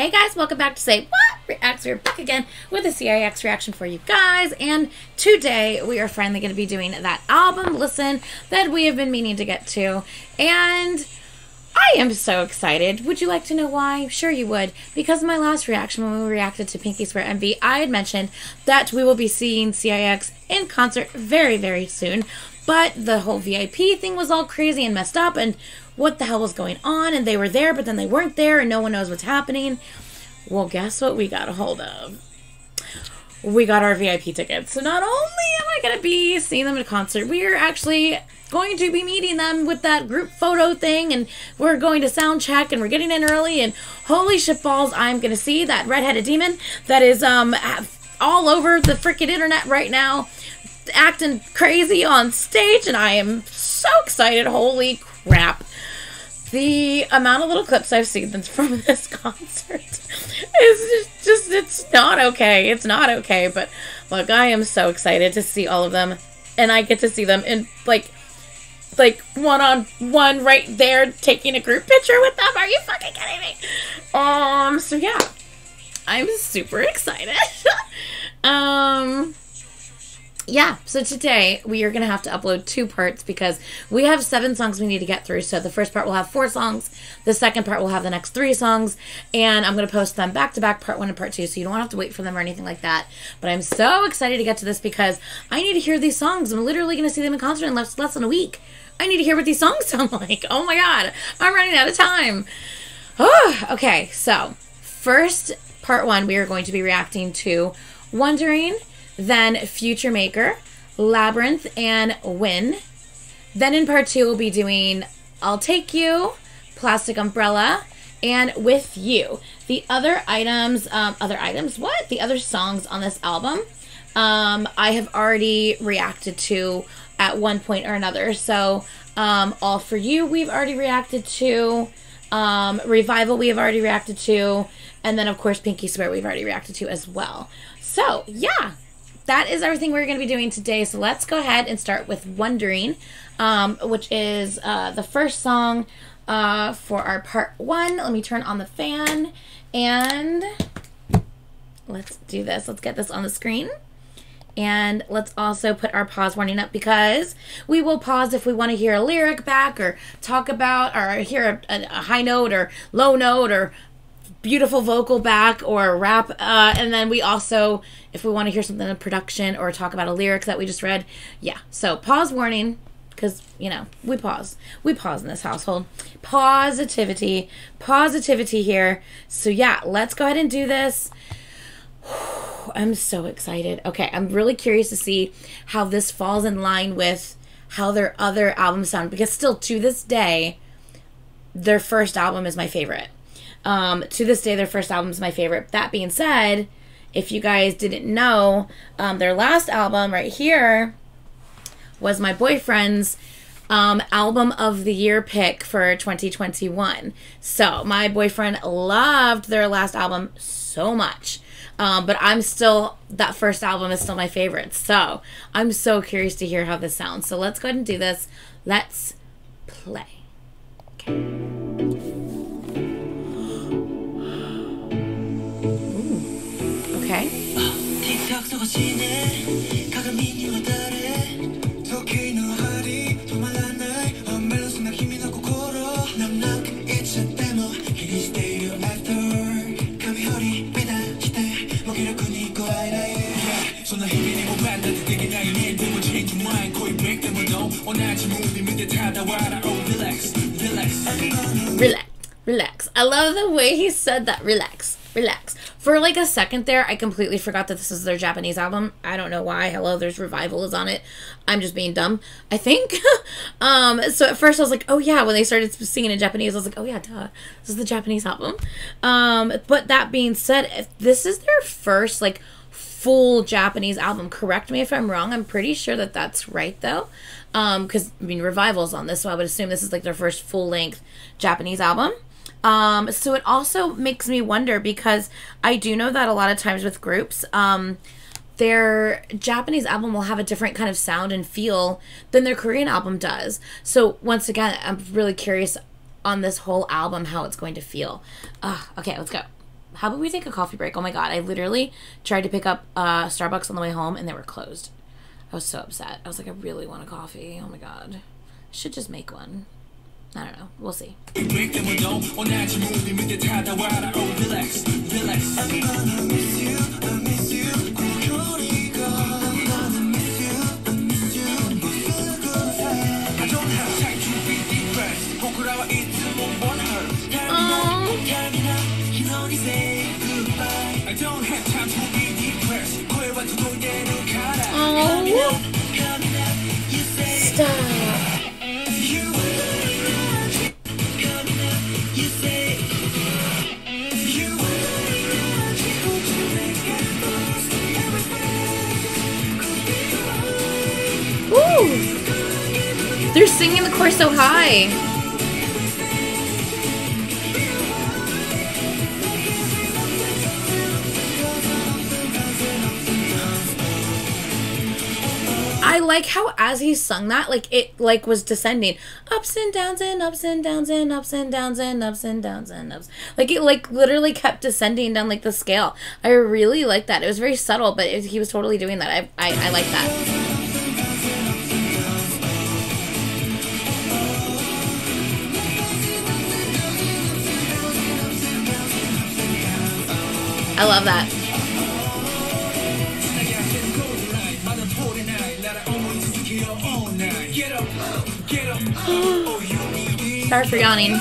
Hey guys, welcome back to Say What Reacts. We're back again with a CIX reaction for you guys, and today we are finally going to be doing that album listen that we have been meaning to get to, and I am so excited. Would you like to know why? Sure you would. Because in my last reaction, when we reacted to Pinky Swear Envy, I had mentioned that we will be seeing CIX in concert very, very soon, but the whole VIP thing was all crazy and messed up, and what the hell was going on, and they were there, but then they weren't there, and no one knows what's happening. Well, guess what we got a hold of? We got our VIP tickets. So not only am I going to be seeing them in concert, we are actually going to be meeting them with that group photo thing, and we're going to sound check, and we're getting in early, and holy shitballs, I'm going to see that redheaded demon that is all over the freaking internet right now, acting crazy on stage, and I am so excited. Holy crap. The amount of little clips I've seen from this concert is just, it's not okay. It's not okay. But look, I am so excited to see all of them. And I get to see them in, like one-on-one right there, taking a group picture with them. Are you fucking kidding me? So yeah. I'm super excited. Yeah, so today we are going to have to upload 2 parts because we have 7 songs we need to get through. So the first part will have 4 songs, the second part will have the next 3 songs, and I'm going to post them back to back, part 1 and part 2, so you don't have to wait for them or anything like that. But I'm so excited to get to this because I need to hear these songs. I'm literally going to see them in concert in less than a week. I need to hear what these songs sound like. Oh my god, I'm running out of time. Okay, so first, part 1, we are going to be reacting to Wondering, then Future Maker, Labyrinth, and Win. Then in part 2, we'll be doing I'll Take You, Plastic Umbrella, and With You. The other items, the other songs on this album, I have already reacted to at one point or another. So, All For You, we've already reacted to. Revival, we have already reacted to. And then, of course, Pinky Swear, we've already reacted to as well. So, yeah. That is everything we're going to be doing today, so let's go ahead and start with Wondering, which is the first song for our part 1. Let me turn on the fan, and let's do this. Let's get this on the screen, and let's also put our pause warning up because we will pause if we want to hear a lyric back or talk about or hear a high note or low note or beautiful vocal back or rap, and then we also, if we want to hear something in production or talk about a lyric that we just read, yeah, so pause warning, because, you know, we pause in this household. Positivity here. So yeah, let's go ahead and do this. I'm so excited. Okay, I'm really curious to see how this falls in line with how their other albums sound, because still to this day their first album is my favorite. To this day, their first album is my favorite. That being said, if you guys didn't know, their last album right here was my boyfriend's album of the year pick for 2021. So my boyfriend loved their last album so much. But I'm still, that first album is still my favorite. So I'm so curious to hear how this sounds. So let's go ahead and do this. Let's play. Okay. Okay. Relax. I love the way he said that. Relax. For like a second there, I completely forgot that this is their Japanese album. I don't know why. Hello, there's Revival is on it. I'm just being dumb, I think. So at first I was like, oh yeah, when they started singing in Japanese, I was like, oh yeah, duh. This is the Japanese album. But that being said, if this is their first like full Japanese album. Correct me if I'm wrong. I'm pretty sure that that's right though. Because I mean, Revival's on this, so I would assume this is like their first full-length Japanese album. So it also makes me wonder, because I do know that a lot of times with groups, their Japanese album will have a different kind of sound and feel than their Korean album does. So once again, I'm really curious on this whole album how it's going to feel. Okay, let's go. How about we take a coffee break? Oh my god, I literally tried to pick up Starbucks on the way home and they were closed. I was so upset. I was like, I really want a coffee. Oh my god. I should just make one. I don't know. We'll see. Oh. Stop. Ooh. They're singing the chorus so high. I like how as he sung that, like it like was descending, ups and downs and ups and downs and ups and downs and ups and downs and ups. Like it like literally kept descending down like the scale. I really like that. It was very subtle, but he was totally doing that. I like that. I love that. Sorry for yawning.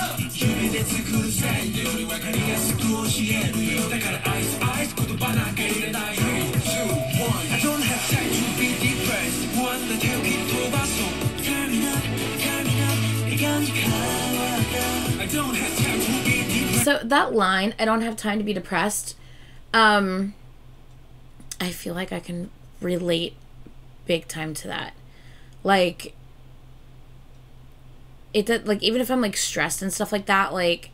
So that line, I don't have time to be depressed, I feel like I can relate big time to that. Like, it did, like, even if I'm like stressed and stuff like that, like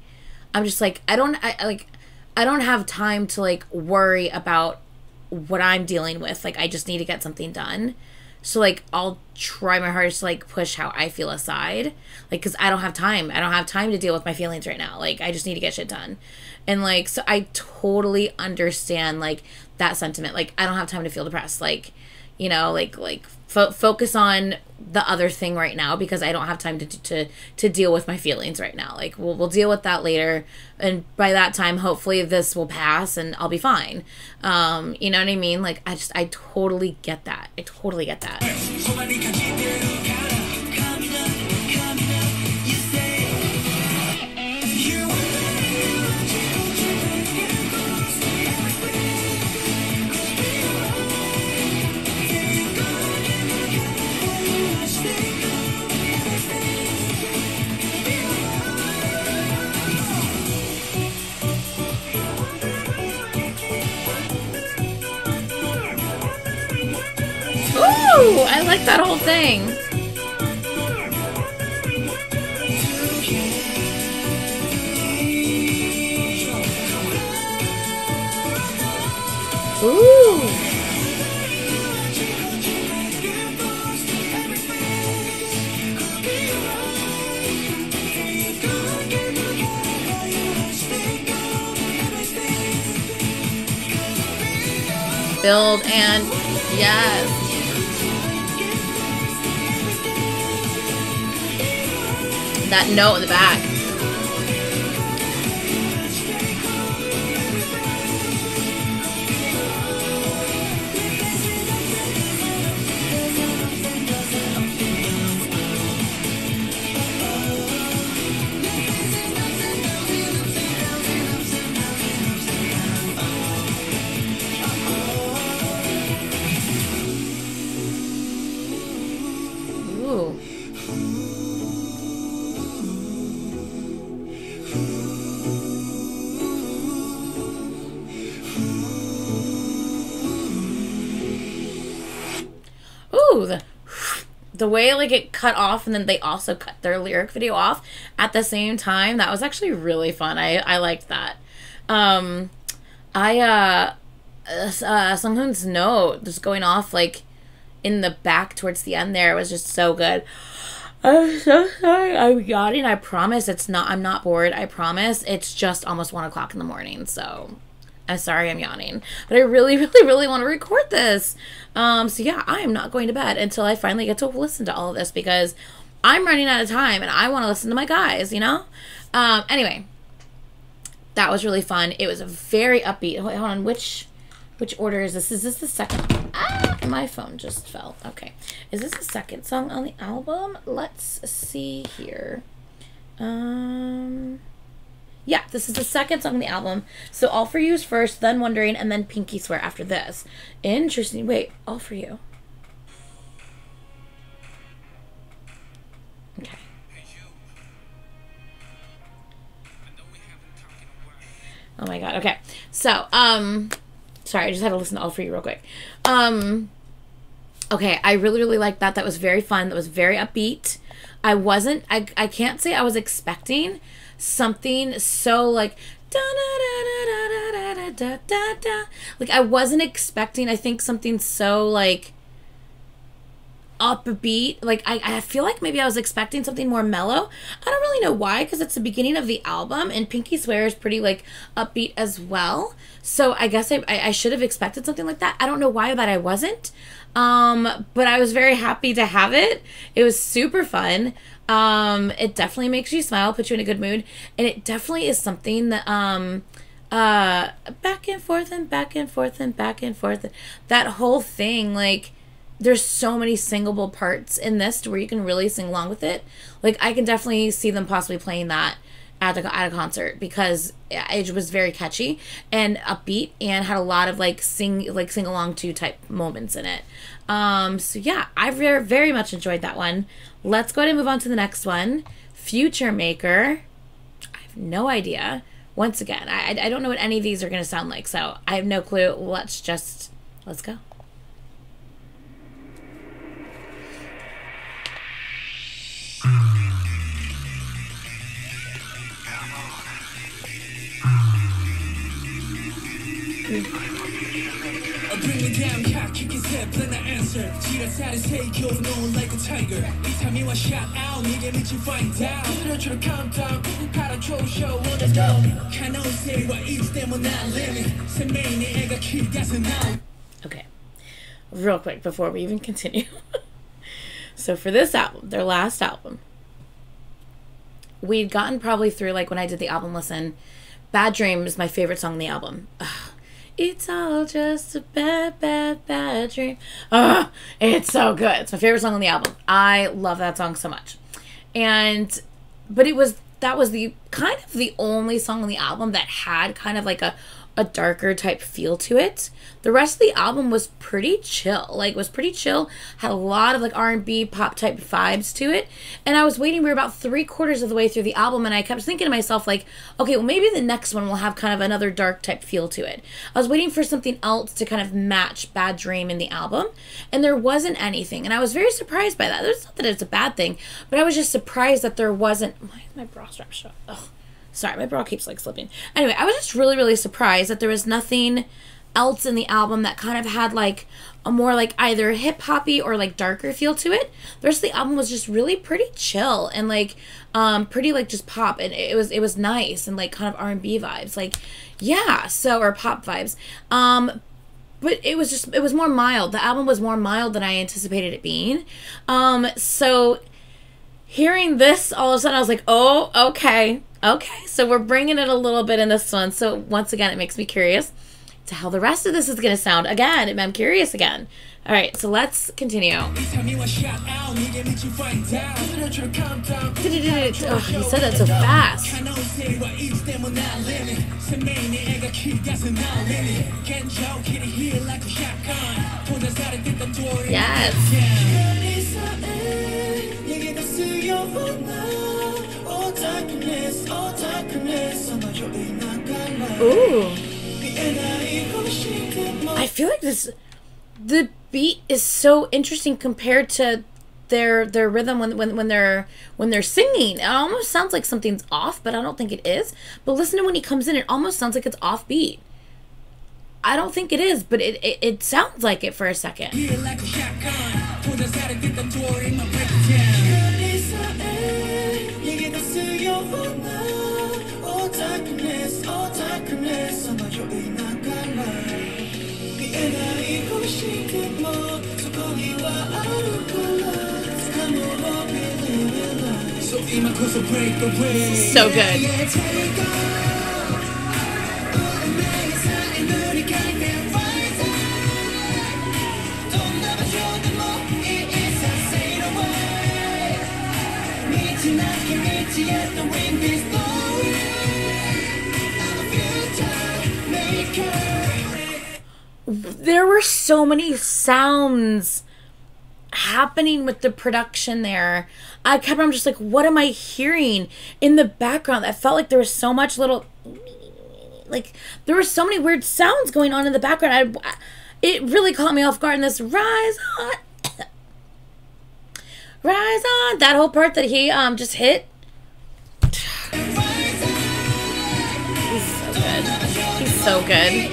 I'm just like I don't have time to like worry about what I'm dealing with. Like I just need to get something done. So like I'll try my hardest to like push how I feel aside, like because I don't have time. I don't have time to deal with my feelings right now. Like I just need to get shit done. And like so I totally understand like that sentiment. Like I don't have time to feel depressed. Like, you know, like focus on the other thing right now because I don't have time to deal with my feelings right now. Like we'll deal with that later, and by that time hopefully this will pass and I'll be fine. You know what I mean? Like I totally get that. I totally get that. Ooh, I like that whole thing. Ooh. Build and yes. That note in the back. Ooh. Ooh, the way like it cut off and then they also cut their lyric video off at the same time, that was actually really fun. I liked that. Sunghoon's note just going off like in the back towards the end there was just so good. I'm so sorry I'm yawning. I promise it's not, I'm not bored. I promise it's just almost 1 o'clock in the morning. So I'm sorry I'm yawning, but I really, really, really want to record this. So yeah, I am not going to bed until I finally get to listen to all of this because I'm running out of time and I want to listen to my guys, you know? Anyway, that was really fun. It was a very upbeat. Wait, hold on. Which order is this? Is this the second? Ah, my phone just fell. Okay. Is this the second song on the album? Let's see here. Yeah, this is the second song on the album. So All For You is first, then Wondering, and then Pinky Swear after this. Interesting. Wait, All For You. Okay. Oh my god. Okay. So, sorry, I just had to listen to All For You real quick. Okay, I really, really liked that. That was very fun. That was very upbeat. I can't say I was expecting something so like da da da da da da da da da. Like I wasn't expecting, I think, something so like upbeat. Like I feel like maybe I was expecting something more mellow. I don't really know why, because it's the beginning of the album and Pinky Swear is pretty like upbeat as well. So I guess I should have expected something like that. I don't know why, but I wasn't. But I was very happy to have it. It was super fun. It definitely makes you smile, puts you in a good mood, and it definitely is something that back and forth and back and forth and back and forth. That whole thing, like, there's so many singable parts in this to where you can really sing along with it. Like, I can definitely see them possibly playing that at a concert because it was very catchy and upbeat and had a lot of like sing along to type moments in it. So yeah, I very, very much enjoyed that one. Let's go ahead and move on to the next one. Future Maker. I have no idea. Once again, I don't know what any of these are going to sound like, so I have no clue. Let's go. Bring me down, cock, kick his head, plan an answer. 지라사를 take over, known like a tiger. 이 타이밍과 shout out, 네게 미친 find out. 그렇죠, countdown, 팔아줘, show, let's go. 가능세와 each 때문에 난 living. 생명이 애가 키가서 now. Okay, real quick before we even continue. So for this album, their last album, we'd gotten probably through, like when I did the album listen, Bad Dream is my favorite song on the album. Ugh. It's all just a bad, bad, bad dream. Ugh, it's so good. It's my favorite song on the album. I love that song so much. But that was the kind of the only song on the album that had kind of like a darker type feel to it. The rest of the album was pretty chill. Had a lot of like R&B pop type vibes to it. And I was waiting, we were about 3/4 of the way through the album, and I kept thinking to myself like, okay, well maybe the next one will have kind of another dark type feel to it. I was waiting for something else to kind of match Bad Dream in the album, and there wasn't anything. And I was very surprised by that. There's not that it's a bad thing, but I was just surprised that there wasn't. Why is my bra strap shut? Ugh. Sorry, my bra keeps like slipping. Anyway, I was just really, really surprised that there was nothing else in the album that kind of had like a more like either hip hoppy or like darker feel to it. The rest of the album was just really pretty chill and like pretty like just pop, and it was nice and like kind of R&B vibes, like yeah, or pop vibes. But it was more mild. The album was more mild than I anticipated it being. So hearing this, all of a sudden I was like, oh, okay, so we're bringing it a little bit in this one. So once again, it makes me curious to how the rest of this is going to sound. Again, I'm curious again. All right, so let's continue. Oh, he said that so fast. Yes. Ooh. I feel like the beat is so interesting compared to their rhythm when they're singing. It almost sounds like something's off, but I don't think it is. But listen to when he comes in, it almost sounds like it's off beat. I don't think it is, but it sounds like it for a second. So good. There were so many sounds happening with the production there. I'm just like, what am I hearing in the background? I felt like there was so much little, like, there were so many weird sounds going on in the background. It really caught me off guard in this Rise On. Rise On. That whole part that he just hit. He's so good. He's so good.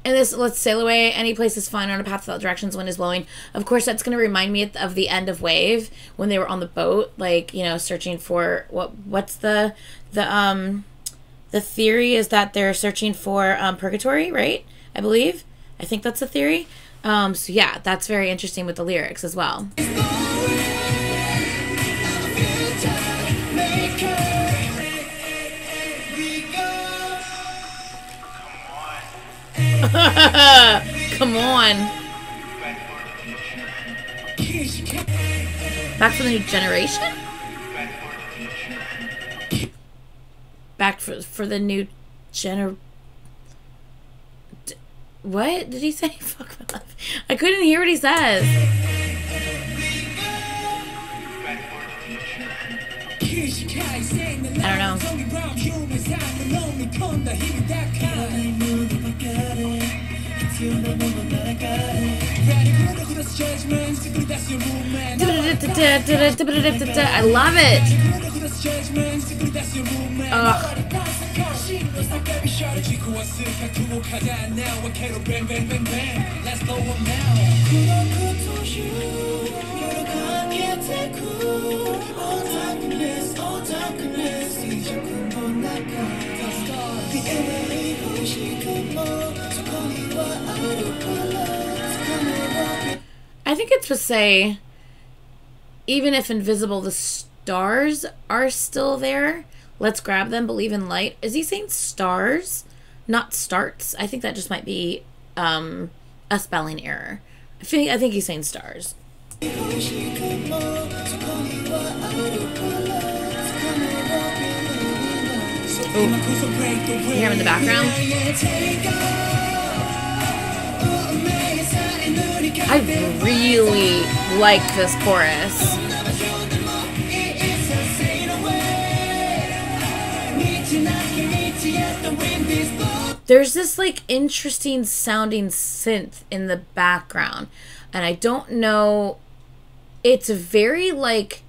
And this, let's sail away. Any place is fine on a path without directions. Wind is blowing. Of course, that's going to remind me of the end of Wave when they were on the boat, like, you know, searching for what's the theory is that they're searching for purgatory, right? I believe. I think that's the theory. So yeah, that's very interesting with the lyrics as well. Come on. Back for the new generation? Back for the new what did he say? Fuck my life. I couldn't hear what he says. I don't know. I love it. Ugh. I think it's to say, even if invisible, the stars are still there. Let's grab them, believe in light. Is he saying stars, not starts? I think that just might be a spelling error. I think he's saying stars. You hear him in the background? I really like this chorus. There's this like interesting sounding synth in the background, and I don't know, it's very like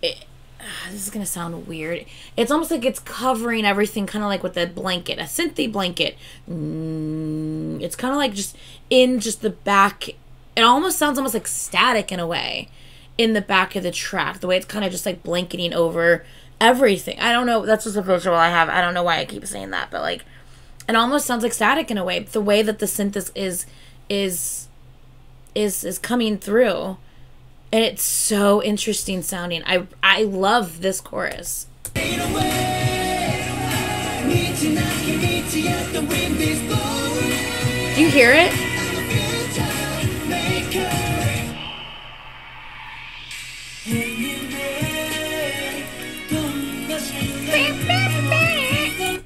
this is gonna sound weird. It's almost like it's covering everything, kind of like with a blanket, a synthy blanket. It's kind of like just in just the back. It almost sounds almost like static in a way in the back of the track. The way it's kind of just like blanketing over everything. I don't know. That's just a visual I have. I don't know why I keep saying that, but like it almost sounds like static in a way. The way that the synth is coming through. And it's so interesting sounding. I love this chorus. Do you hear it?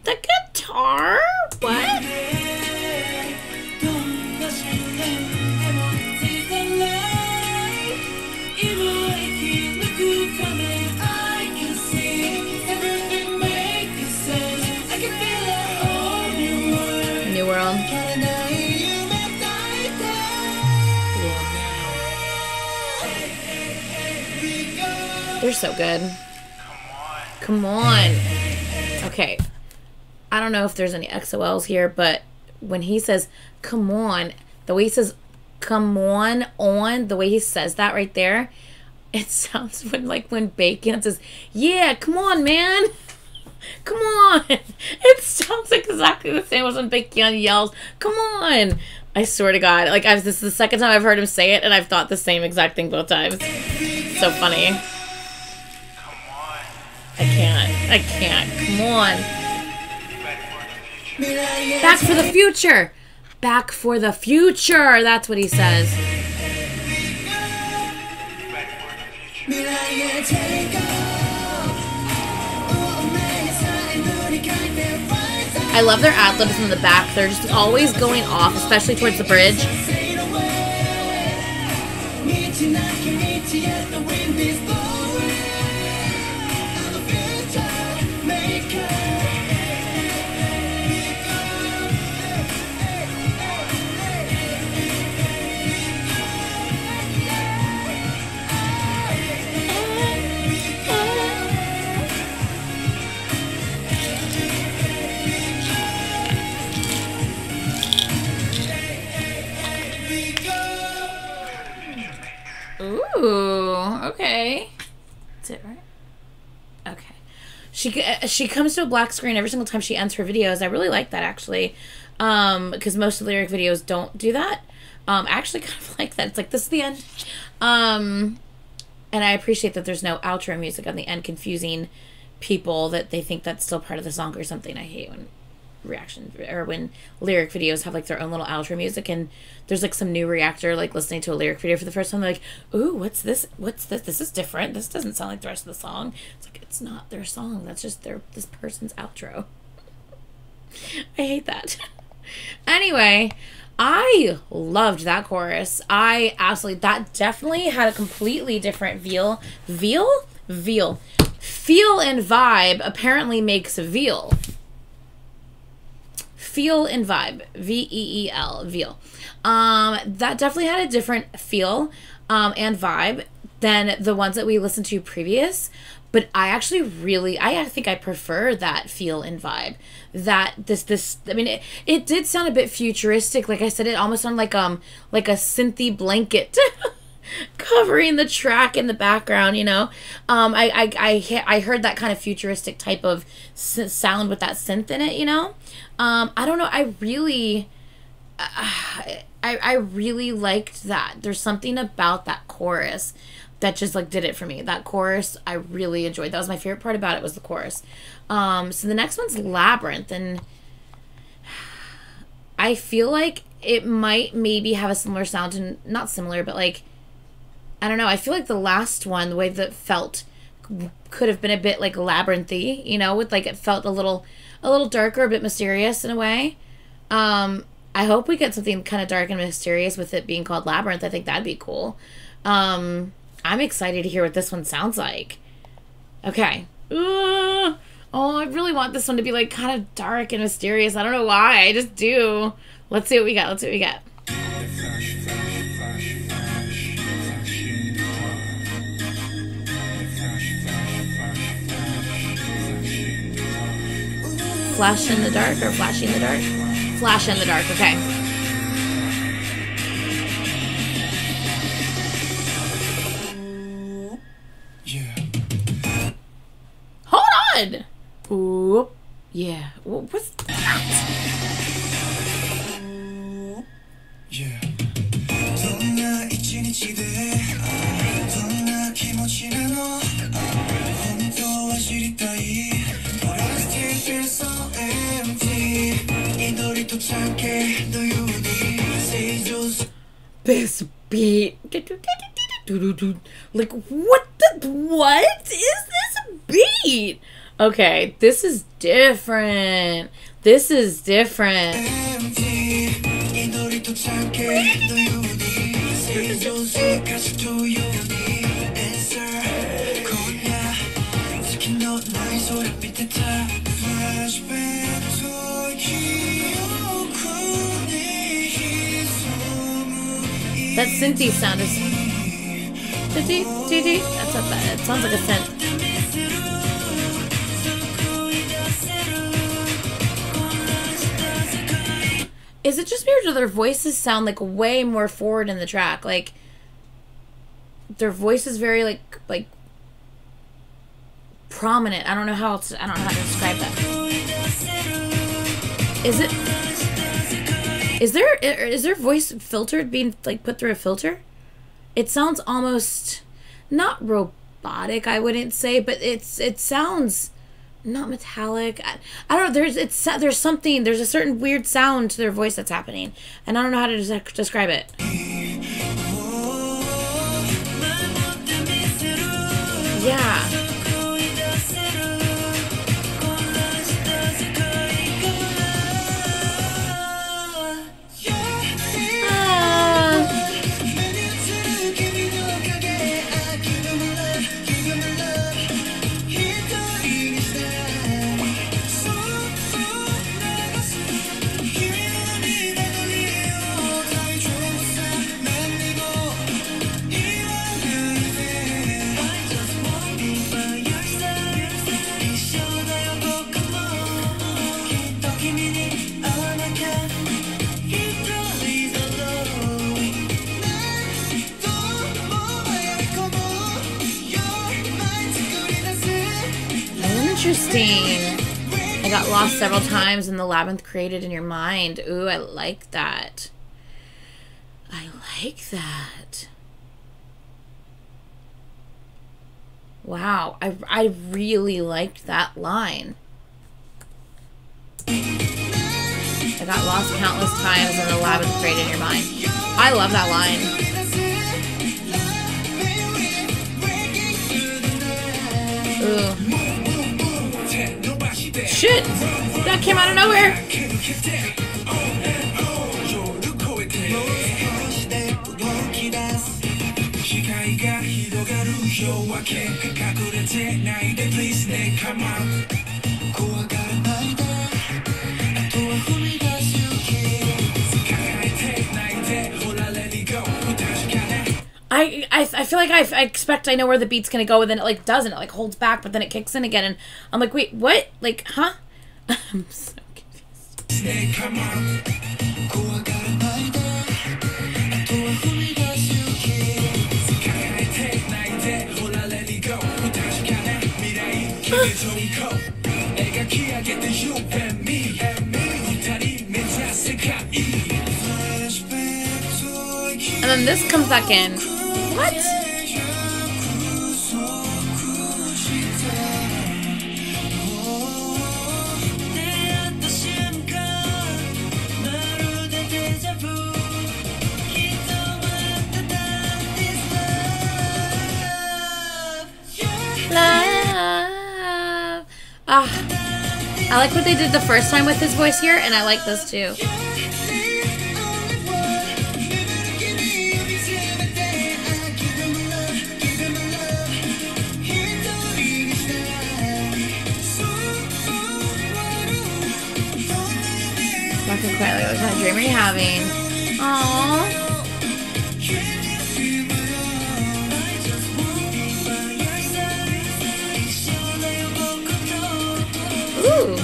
The guitar? What? New World. They're so good. Come on. Okay. I don't know if there's any XOLs here, but when he says, come on, the way he says, come on, the way he says that right there, it sounds when Bacon says, yeah, come on, man. Come on. It sounds exactly the same as when Big Keon yells. Come on. I swear to God. Like, this is the second time I've heard him say it, and I've thought the same exact thing both times. So funny. I can't. Come on. Back for the future. Back for the future. That's what he says. I love their ad-libs in the back. They're just always going off, especially towards the bridge. Ooh, okay. That's it, right? Okay. She comes to a black screen every single time she ends her videos. I really like that, actually. Because most of the lyric videos don't do that. I actually kind of like that. It's like, this is the end. And I appreciate that there's no outro music on the end, confusing people that they think that's still part of the song or something. I hate when when lyric videos have like their own little outro music, and there's like some new reactor like listening to a lyric video for the first time. They're like, ooh, what's this? This is different. This doesn't sound like the rest of the song. It's like, it's not their song. That's just this person's outro. I hate that. Anyway, I loved that chorus. That definitely had a completely different feel and vibe. Apparently makes veal. Feel and vibe. V-E-E-L. Veal. That definitely had a different feel and vibe than the ones that we listened to previous. But I think I prefer that feel and vibe. That I mean, it did sound a bit futuristic. Like I said, it almost sounded like a synthy blanket covering the track in the background, you know. I heard that kind of futuristic type of sound with that synth in it, you know. I don't know. I really liked that. There's something about that chorus that just like did it for me. That chorus I really enjoyed. That was my favorite part about it, was the chorus. So the next one's Labyrinth, and I feel like it might maybe have a similar sound, and not similar, but like, I don't know. I feel like the last one, the way that it felt, could have been a bit like labyrinthy, you know, with like, it felt a little darker, a bit mysterious in a way. I hope we get something kind of dark and mysterious with it being called Labyrinth. I think that'd be cool. I'm excited to hear what this one sounds like. Okay. Oh, I really want this one to be like kind of dark and mysterious. I don't know why. I just do. Let's see what we got. Flash in the dark or flashing in the dark? Flash in the dark, okay. Yeah. Hold on! Ooh, yeah. What's that? Yeah. This beat. Like, what is this beat? Okay, this is different. That synthy sound is... That's not bad. It sounds like a synth. Is it just me, or do their voices sound like way more forward in the track? Like, their voice is very like prominent. I don't know how else. I don't know how to describe that. Is their voice filtered, being like put through a filter? It sounds almost not robotic, I wouldn't say, but it sounds not metallic. I don't know. There's something. There's a certain weird sound to their voice that's happening, and I don't know how to describe it. Yeah. Interesting. I got lost several times in the labyrinth created in your mind. Ooh, I like that. I like that. Wow, I really liked that line. I got lost countless times in the labyrinth created in your mind. I love that line. Ooh. Shit! That came out of nowhere! I feel like I expect I know where the beat's gonna go, and then it like doesn't. It like holds back, but then it kicks in again, and I'm like, wait, what? Like, huh? I'm so confused. And then this comes back in. What? Love. Ah, I like what they did the first time with his voice here, and I like this too. Quietly, what kind of dream are you having? Aww. Ooh.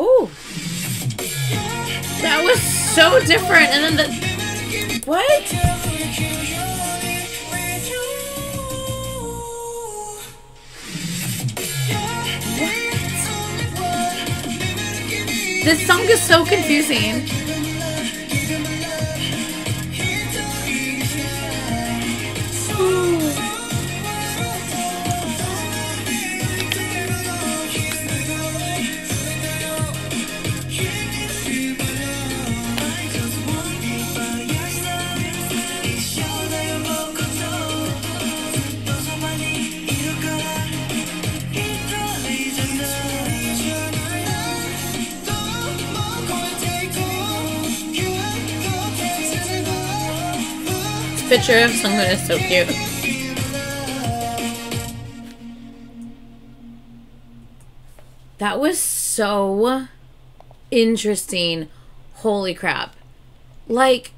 Oh, that was so different. And then the what? This song is so confusing. picture of someone is so cute. That was so interesting. Holy crap. Like,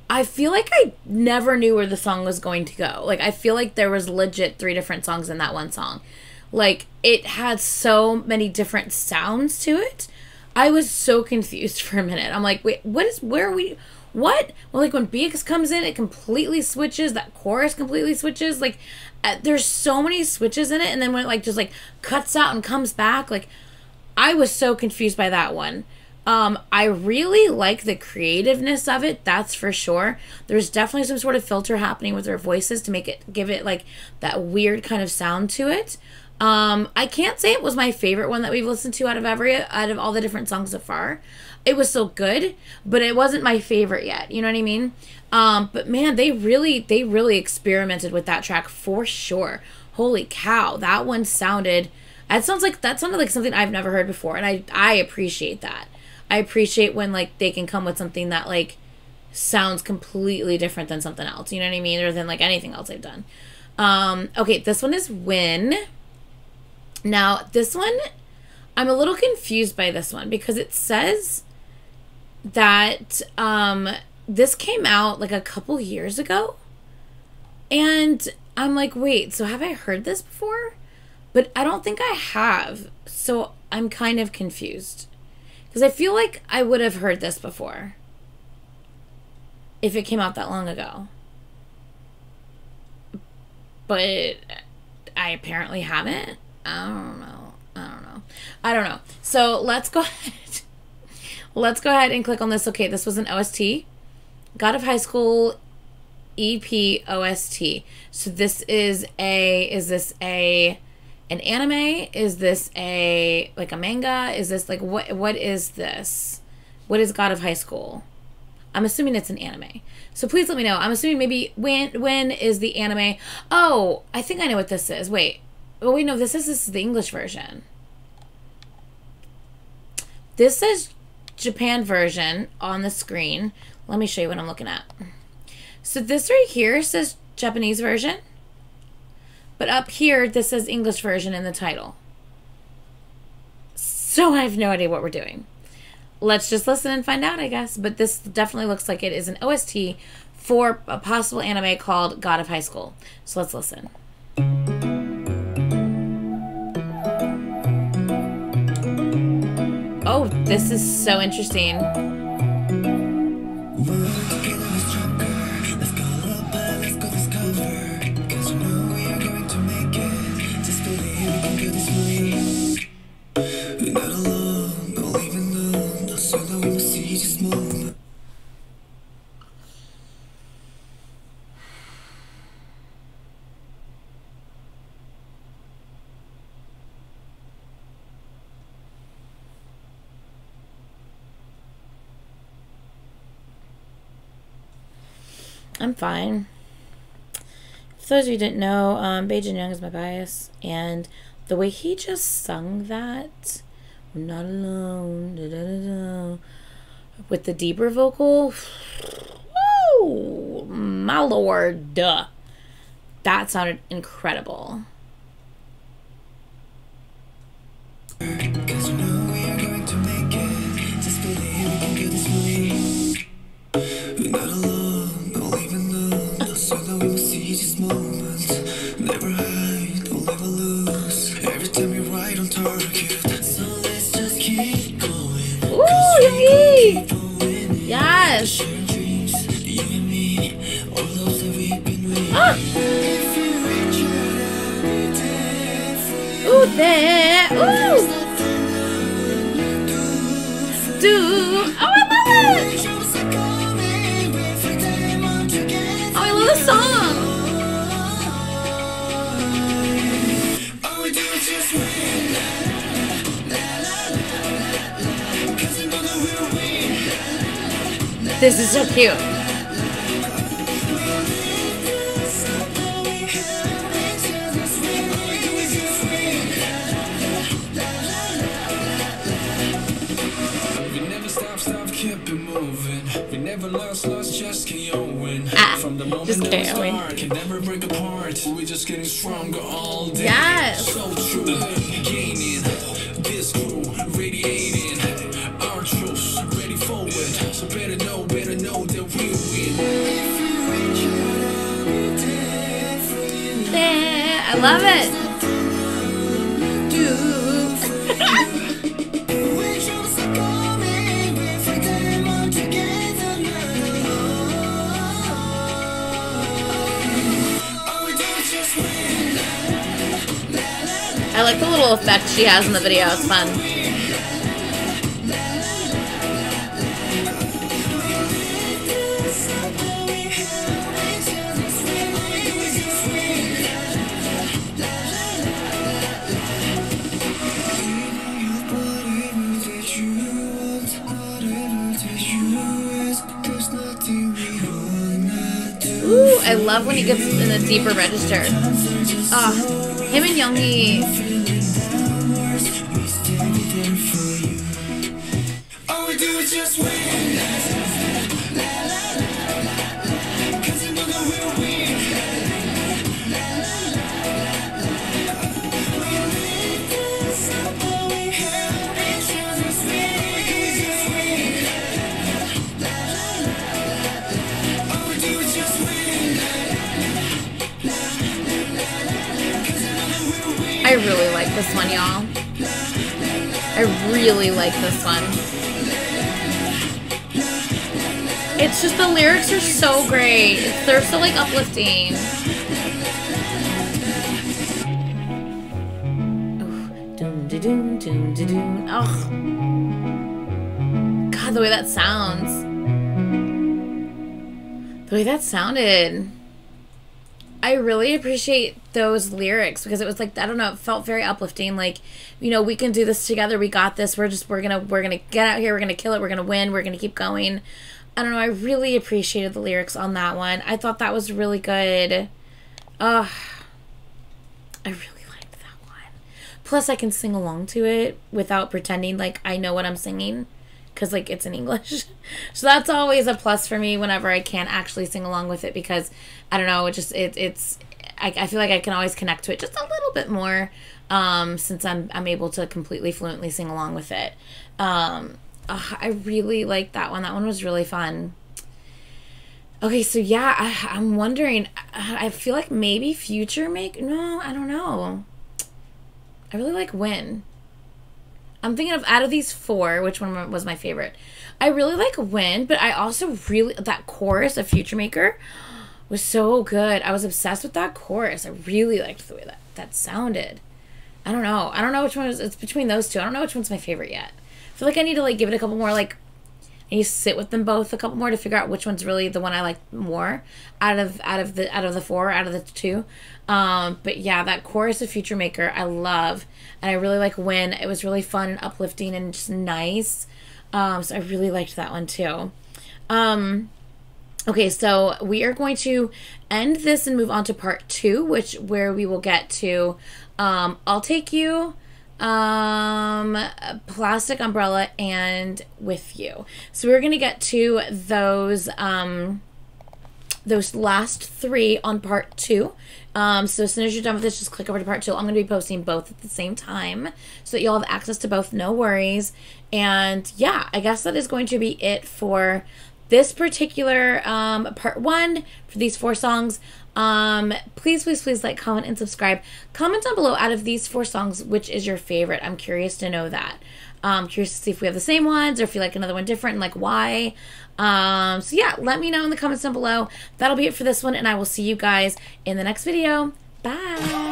I feel like I never knew where the song was going to go. Like, I feel like there was legit 3 different songs in that one song. Like, it had so many different sounds to it. I was so confused for a minute. I'm like, wait, where are we, what? Well, like, when BX comes in, it completely switches. That chorus completely switches. Like, there's so many switches in it. And then when it, like, just, like, cuts out and comes back, like, I was so confused by that one. I really like the creativeness of it, that's for sure. There's definitely some sort of filter happening with their voices to give it, like, that weird kind of sound to it. I can't say it was my favorite one that we've listened to out of all the different songs so far. It was still good, but it wasn't my favorite yet. You know what I mean? But man, they really experimented with that track for sure. Holy cow, that one sounded like something I've never heard before, and I appreciate that. I appreciate when, like, they can come with something that, like, sounds completely different than something else. You know what I mean? Or than, like, anything else I've done. Okay, this one is Win. Now, this one, I'm a little confused by this one because it says that this came out, like, a couple years ago. And I'm like, wait, so have I heard this before? But I don't think I have. So I'm kind of confused. Because I feel like I would have heard this before. If it came out that long ago. But I apparently haven't. I don't know. So let's go ahead. Let's go ahead and click on this. Okay, this was an OST. God of High School EP OST. So this is an anime? Is this a manga? Is this like what is this? What is God of High School? I'm assuming it's an anime. So please let me know. I'm assuming maybe when is the anime? Oh, I think I know what this is. Wait. Oh wait, no, this is the English version. This is Japan version on the screen. Let me show you what I'm looking at. So this right here says Japanese version. But up here, this says English version in the title. So I have no idea what we're doing. Let's just listen and find out, I guess. But this definitely looks like it is an OST for a possible anime called God of High School. So let's listen. Oh, this is so interesting. I'm fine. For those of you who didn't know, Bae-Jin Young is my bias, and the way he just sung that, "I'm not alone," da, da, da, da, with the deeper vocal, woo, my lord, that sounded incredible. Ooh, Yoongi! Yes! Ah! Ooh, there! Ooh! Dude! Oh, I love it! Oh, I love the song! This is so cute. We never stop, keep it moving. moving. We never lost, just keep going. From the moment just that we going. start, can never break apart. We're just getting stronger all day. Yes. So true. Gaining. This crew radiating. Our troops ready forward. So better know that we win. There. I love it. I like the little effect she has in the video. It's fun. Ooh, I love when he gets in a deeper register. Ah, him and Youngie. All we do is just win. Cause you know that we'll win. All we do is just win. I really like this one, y'all. I really like this one. It's just the lyrics are so great. They're so like uplifting. Oh, God, the way that sounds. The way that sounded. I really appreciate those lyrics because it was like, I don't know, it felt very uplifting. Like, you know, we can do this together. We got this. We're gonna get out here. We're gonna kill it. We're gonna win. We're gonna keep going. I don't know. I really appreciated the lyrics on that one. I thought that was really good. I really liked that one. Plus, I can sing along to it without pretending like I know what I'm singing. Because, like, it's in English. So that's always a plus for me whenever I can't actually sing along with it. Because, I don't know, I feel like I can always connect to it just a little bit more. Since I'm able to completely fluently sing along with it. I really liked that one. That one was really fun. Okay, so yeah, I'm wondering. I feel like maybe Future Make... No, I don't know. I really like Win. I'm thinking of, out of these four, which one was my favorite? I really like Win, but I also really... That chorus of Future Maker was so good. I was obsessed with that chorus. I really liked the way that sounded. I don't know. I don't know which one is... It's between those two. I don't know which one's my favorite yet. I feel like I need to, like, give it a couple more, like... And you sit with them both a couple more to figure out which one's really the one I like more out of the four, out of the two. But yeah, that chorus of Future Maker I love, and I really like Win. It was really fun and uplifting and just nice. So I really liked that one too. Okay, so we are going to end this and move on to part 2, where we will get to I'll Take You, Plastic Umbrella, and With You. So we're gonna get to those last 3 on part 2. So as soon as you're done with this, just click over to part 2. I'm gonna be posting both at the same time so that you'll have access to both, no worries. And yeah, I guess that is going to be it for this particular part 1 for these 4 songs. Please like, comment, and subscribe. Comment down below, out of these 4 songs, which is your favorite. I'm curious to know that. Curious to see if we have the same ones or if you like another one different and like why. So yeah, let me know in the comments down below. That'll be it for this one, and I will see you guys in the next video. Bye.